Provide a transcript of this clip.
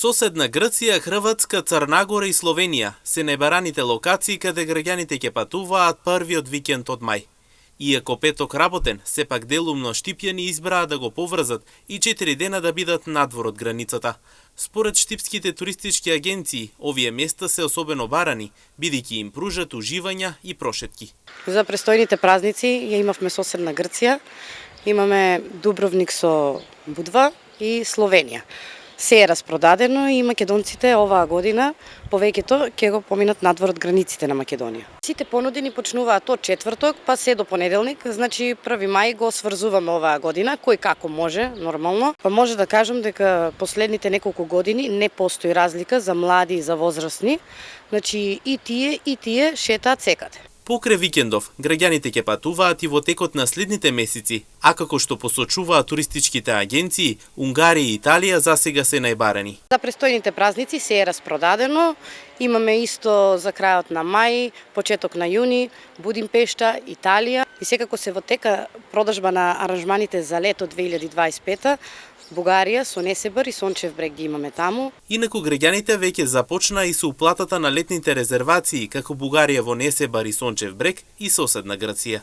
Соседна Грција, Хрватска, Црнагора и Словенија се најбараните локации каде граѓаните ќе патуваат првиот викенд од мај. Иако петок работен, сепак делумно штипјани избраа да го поврзат и 4 дена да бидат надвор од границата. Според штипските туристички агенции, овие места се особено барани, бидејќи им пружат уживања и прошетки. За престојните празници ја имавме соседна Грција, имаме Дубровник со Будва и Словенија. Се е распродадено и македонците оваа година повеќето ќе го поминат надвор од границите на Македонија. Сите понуди ни почнуваат од четврток па се до понеделник, значи 1 мај го сврзуваме оваа година, кој како може, нормално. Па може да кажам дека последните неколку години не постои разлика за млади и за возрастни, значи и тие шетаат секаде. Покрај викендов, граѓаните ќе патуваат и во текот на следните месеци, а како што посочуваат туристичките агенции, Унгарија и Италија засега се најбарани. За престојните празници се е распродадено, имаме исто за крајот на мај, почеток на јуни, Будимпешта, Италија и секако се во тека продажба на аранжманите за лето 2025. Бугарија, со Несебар и Сончев брег ги имаме таму. Инаку граѓаните веќе започна и со уплатата на летните резервации како Бугарија во Несебар и Сончев брег и соседна Грција.